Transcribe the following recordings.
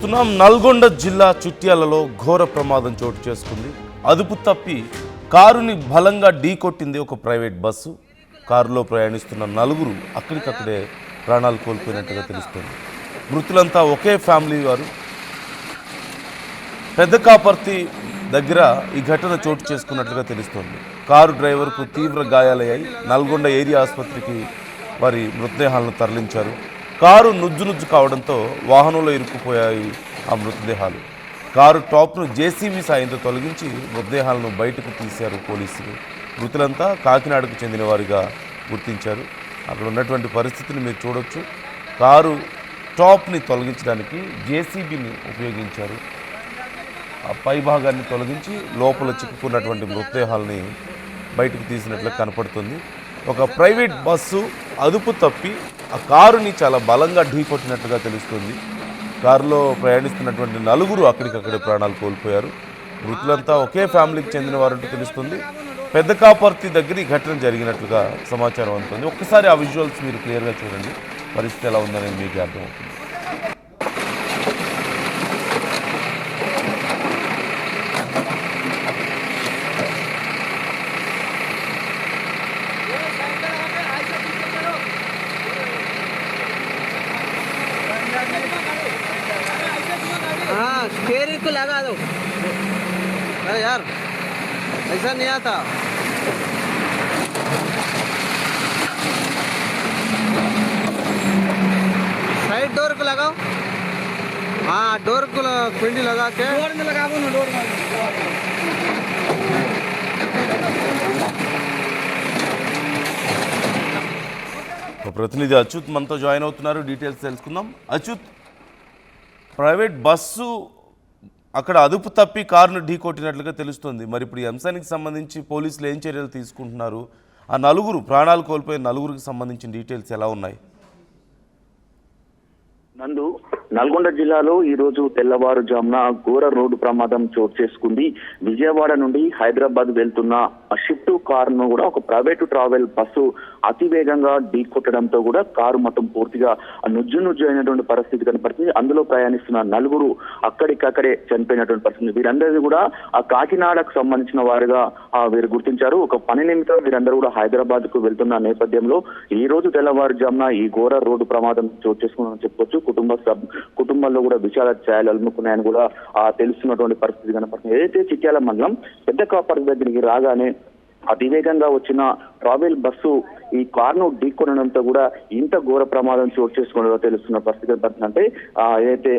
నల్గొండ జిల్లా చిట్యాలలో ఘోర ప్రమాదం చోటు చేసుకుంది. అదుపు తప్పి కారుని బలంగా ఢీకొట్టింది ఒక ప్రైవేట్ బస్సు. కారులో ప్రయాణిస్తున్న నలుగురు అక్కడికక్కడే ప్రాణాలు కోల్పోయినట్టుగా తెలుస్తుంది. మృతులంతా ఒకే ఫ్యామిలీ వారు. పెద్ద కాపర్తి దగ్గర ఈ ఘటన చోటు చేసుకున్నట్లుగా తెలుస్తోంది. కారు డ్రైవర్కు తీవ్ర గాయాలయ్యాయి. నల్గొండ ఏరియా ఆసుపత్రికి వారి మృతదేహాలను తరలించారు. కారు నుజ్జు కావడంతో వాహనంలో ఇరుక్కుపోయాయి ఆ మృతదేహాలు. కారు టాప్ను జేసీబీ సాయంతో తొలగించి మృతదేహాలను బయటకు తీశారు పోలీసులు. మృతులంతా కాకినాడకు చెందిన వారిగా గుర్తించారు. అక్కడ ఉన్నటువంటి పరిస్థితిని మీరు చూడొచ్చు. కారు టాప్ని తొలగించడానికి జేసీబీని ఉపయోగించారు. ఆ పై భాగాన్ని తొలగించి లోపల చిక్కుకున్నటువంటి మృతదేహాలని బయటకు తీసినట్లు కనపడుతుంది. ఒక ప్రైవేట్ బస్సు అదుపు తప్పి ఆ కారుని చాలా బలంగా ఢీకొట్టినట్టుగా తెలుస్తుంది. కారులో ప్రయాణిస్తున్నటువంటి నలుగురు అక్కడికక్కడే ప్రాణాలు కోల్పోయారు. మృతులంతా ఒకే ఫ్యామిలీకి చెందిన వారంటూ తెలుస్తుంది. పెద్ద కాపర్తి దగ్గర ఈ ఘటన జరిగినట్లుగా సమాచారం అందుతుంది. ఒక్కసారి ఆ విజువల్స్ మీరు క్లియర్గా చూడండి. పరిస్థితి ఎలా ఉందనేది మీకు అర్థమవుతుంది. हाँ स्टीयरिंग को लगा दो। अरे यार ऐसा नहीं आता। साइड डोर को लगाओ। हाँ डोर को कुंडी लगा के डोर में लगाओ ना डोर में। ప్రతినిధి అచ్యుత్ మనతో జాయిన్ అవుతున్నారు. డీటెయిల్స్ తెలుసుకుందాం. అచ్యుత్, ప్రైవేట్ బస్సు అక్కడ అదుపు తప్పి కారును ఢీకొట్టినట్లుగా తెలుస్తుంది. మరి ఇప్పుడు ఈ అంశానికి సంబంధించి పోలీసులు ఏం చర్యలు తీసుకుంటున్నారు? ఆ నలుగురు ప్రాణాలు కోల్పోయిన నలుగురికి సంబంధించిన డీటెయిల్స్ ఎలా ఉన్నాయి? నందు, నల్గొండ జిల్లాలో ఈ రోజు తెల్లవారుజామున ఘోర రోడ్డు ప్రమాదం చోటు చేసుకుంది. విజయవాడ నుండి హైదరాబాద్ వెళ్తున్న షిఫ్ట్ కారును కూడా ఒక ప్రైవేటు ట్రావెల్ బస్సు అతివేగంగా ఢీకొట్టడంతో కూడా కారు మొత్తం పూర్తిగా నుజ్జు అయినటువంటి పరిస్థితి కనపడుతుంది. అందులో ప్రయాణిస్తున్న నలుగురు అక్కడికక్కడే చనిపోయినటువంటి పరిస్థితి. వీరందరినీ కూడా ఆ కాకినాడకు సంబంధించిన వారుగా వీరు గుర్తించారు. ఒక పని నిమిత్తం వీరందరూ కూడా హైదరాబాద్ కు వెళ్తున్న నేపథ్యంలో ఈ రోజు తెల్లవారుజామున ఈ ఘోర రోడ్డు ప్రమాదం చోటు చేసుకున్నామని చెప్పొచ్చు. కుటుంబంలో కూడా విషాద ఛాయలు అలుముకున్నాయని కూడా తెలుస్తున్నటువంటి పరిస్థితి కనపడుతుంది. ఏదైతే చిట్యాల మండలం పెద్ద కాపర్ దగ్గరికి రాగానే అతివేగంగా వచ్చిన ట్రావెల్ బస్సు ఈ కారును ఢీకొనడంతో కూడా ఇంత ఘోర ప్రమాదం చోటు చేసుకోవడంలో తెలుస్తున్న పరిస్థితి కనపడుతుంది. అంటే ఏదైతే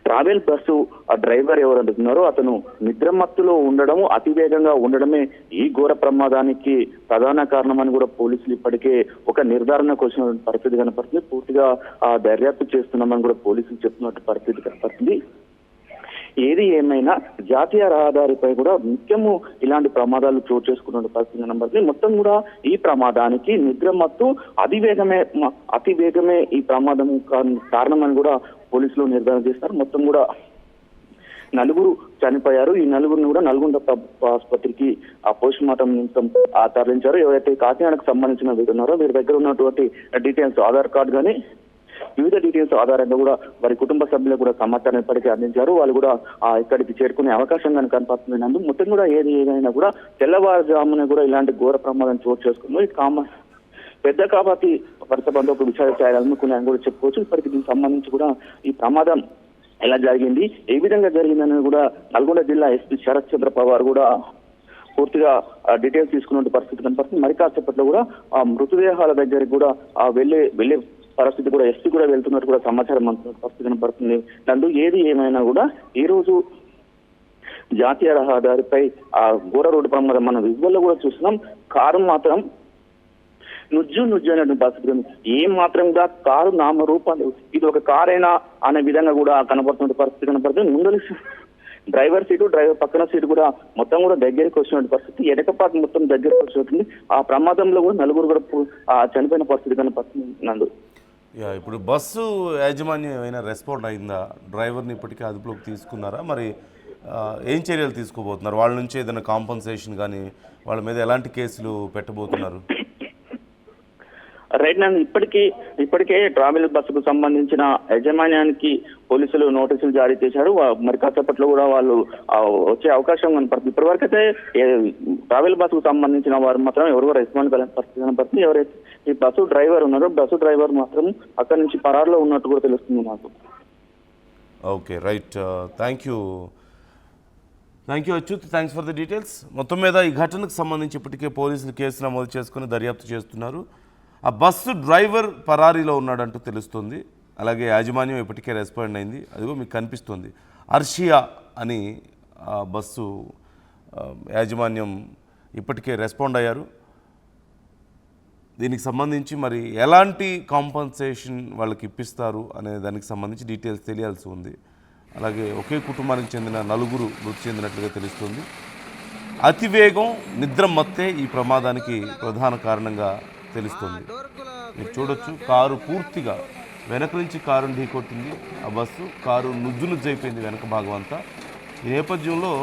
ట్రావెల్ బస్సు డ్రైవర్ ఎవరు అంటున్నారో అతను నిద్రమత్తులో ఉండడము, అతివేగంగా ఉండడమే ఈ ఘోర ప్రమాదానికి ప్రధాన కారణమని కూడా పోలీసులు ఇప్పటికే ఒక నిర్ధారణకు వచ్చిన పరిస్థితి కనపడుతుంది. పూర్తిగా దర్యాప్తు చేస్తున్నామని కూడా పోలీసులు చెప్తున్నట్టు పరిస్థితి కనపడుతుంది. ఏది ఏమైనా జాతీయ రహదారిపై కూడా నిత్యము ఇలాంటి ప్రమాదాలు చోటు చేసుకున్న పరిస్థితి కనబడుతుంది. మొత్తం కూడా ఈ ప్రమాదానికి నిద్రమత్తు అతివేగమే ఈ ప్రమాదం కారణమని కూడా పోలీసులు నిర్ధారణ చేస్తారు. మొత్తం కూడా నలుగురు చనిపోయారు. ఈ నలుగురిని కూడా నల్గొండ ఆసుపత్రికి పోస్ట్ మార్టం నిమిత్తం తరలించారు. ఎవరైతే కాకినాడకు సంబంధించిన వీరు ఉన్నారో వీరి దగ్గర ఉన్నటువంటి డీటెయిల్స్, ఆధార్ కార్డు కానీ వివిధ డీటెయిల్స్ ఆధారంగా కూడా వారి కుటుంబ సభ్యులకు కూడా సమాచారం ఇప్పటికీ అందించారు. వాళ్ళు కూడా ఇక్కడికి చేరుకునే అవకాశం కానీ కనపడుతుంది. నందు మొత్తం కూడా ఏదైనా కూడా తెల్లవారుజామున కూడా ఇలాంటి ఘోర ప్రమాదం చోటు చేసుకుంది. పెద్ద కాబట్టి వరుస బంధు ఒక విషయాలు చేయాలనుకున్నాయని కూడా చెప్పుకోవచ్చు. ఇప్పటికి దీనికి సంబంధించి కూడా ఈ ప్రమాదం ఎలా జరిగింది, ఏ విధంగా జరిగిందని కూడా నల్గొండ జిల్లా ఎస్పీ శరత్ చంద్ర పవార్ కూడా పూర్తిగా డీటెయిల్స్ తీసుకున్న పరిస్థితి కనపడుతుంది. మరి కాసేపట్లో కూడా ఆ మృతదేహాల దగ్గరికి కూడా వెళ్లే పరిస్థితి కూడా ఎస్పీ కూడా వెళ్తున్నట్టు కూడా సమాచారం అందుతున్న పరిస్థితి కనపడుతుంది. నందు ఏది ఏమైనా కూడా ఈ రోజు జాతీయ రహదారిపై ఆ ఘోర రోడ్డు ప్రమాదం మనం విజువల్లో కూడా చూస్తున్నాం. కారు మాత్రం నుజ్జు అయినటువంటి పరిస్థితి ఏం మాత్రం కూడా కారు నామరూపాలు ఇది ఒక కారైనా అనే విధంగా కూడా కనపడుతున్న పరిస్థితి కనపడుతుంది. ముందు డ్రైవర్ సీటు, డ్రైవర్ పక్కన సీటు కూడా మొత్తం కూడా దగ్గరికి వచ్చిన పరిస్థితి, వెనకపాటు మొత్తం దగ్గరికి వచ్చినట్టుంది. ఆ ప్రమాదంలో కూడా నలుగురు కూడా చనిపోయిన పరిస్థితి కనపడుతుంది. నందు, ఇప్పుడు బస్సు యాజమాన్యం ఏమైనా రెస్పాండ్ అయిందా? డ్రైవర్ని ఇప్పటికీ అదుపులోకి తీసుకున్నారా? మరి ఏం చర్యలు తీసుకోబోతున్నారు? వాళ్ళ నుంచి ఏదైనా కాంపన్సేషన్ కానీ వాళ్ళ మీద ఎలాంటి కేసులు పెట్టబోతున్నారు? రైట్ నేను ఇప్పటికే ట్రావెల్ బస్సుకు సంబంధించిన యాజమాన్యానికి పోలీసులు నోటీసులు జారీ చేశారు. మరి కాసేపట్లో కూడా వాళ్ళు వచ్చే అవకాశం కనపడుతుంది. ఇప్పటివరకు అయితే ట్రావెల్ బస్సుకు సంబంధించిన వారు మాత్రం ఎవరు రెస్పాండ్ కాలేని పరిస్థితి కనపడుతుంది. ఎవరైతే ఈ బస్సు డ్రైవర్ ఉన్నారో బస్సు డ్రైవర్ మాత్రం అక్కడి నుంచి పరారులో ఉన్నట్టు కూడా తెలుస్తుంది నాకు. Okay right, thank you Achyut, thanks for the details. మొత్తం మీద ఈ ఘటనకు సంబంధించి ఇప్పటికే పోలీసులు కేసు నమోదు చేసుకుని దర్యాప్తు చేస్తున్నారు. ఆ బస్సు డ్రైవర్ పరారీలో ఉన్నాడంటూ తెలుస్తుంది. అలాగే యాజమాన్యం ఇప్పటికే రెస్పాండ్ అయింది. అదిగో మీకు కనిపిస్తుంది అర్షియా అని బస్సు యాజమాన్యం ఇప్పటికే రెస్పాండ్ అయ్యారు. దీనికి సంబంధించి మరి ఎలాంటి కాంపన్సేషన్ వాళ్ళకి ఇప్పిస్తారు అనే దానికి సంబంధించి డీటెయిల్స్ తెలియాల్సి ఉంది. అలాగే ఒకే కుటుంబానికి చెందిన 4 మృతి చెందినట్లుగా తెలుస్తుంది. అతివేగం, నిద్ర మత్తే ఈ ప్రమాదానికి ప్రధాన కారణంగా తెలుస్తుంది. మీరు చూడొచ్చు, కారు పూర్తిగా వెనక నుంచి కారును ఢీకొట్టింది. ఆ బస్సు కారు నుజ్జునుజ్జైపోయింది వెనక భాగం అంతా. ఈ నేపథ్యంలో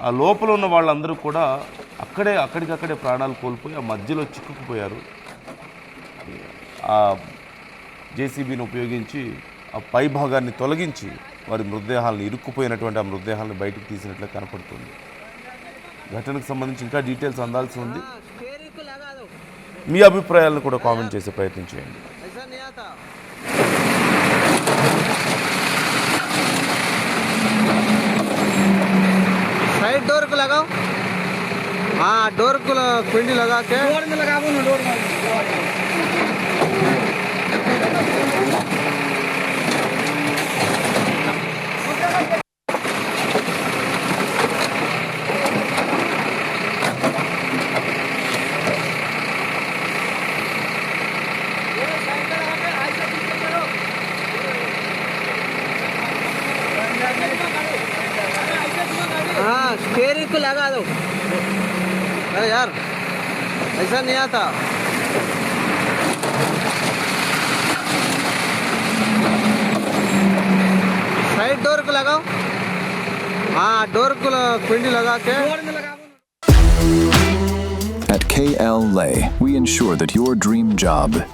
ఆ లోపల ఉన్న వాళ్ళందరూ కూడా అక్కడికక్కడే ప్రాణాలు కోల్పోయి ఆ మధ్యలో చిక్కుకుపోయారు. ఆ జేసీబీని ఉపయోగించి ఆ పై భాగాన్ని తొలగించి వారి మృతదేహాలను ఇరుక్కుపోయినటువంటి ఆ మృతదేహాలను బయటకు తీసినట్లు కనపడుతుంది. ఘటనకు సంబంధించి ఇంకా డీటెయిల్స్ అందాల్సి ఉంది. మీ అభిప్రాయాలను కూడా కామెంట్ చేసే ప్రయత్నం చేయండి. साइड डोर को लगाओ, हाँ डोर को कुंडी लगा के डोर में लगाओ ना, डोर में हाँ स्टीयरिंग को लगा दो। अरे यार ऐसा नहीं आता। साइड डोर को लगाओ, हाँ डोर को कुंडी लगा के डोर में लगाओ। At KL Lay, we ensure that your dream job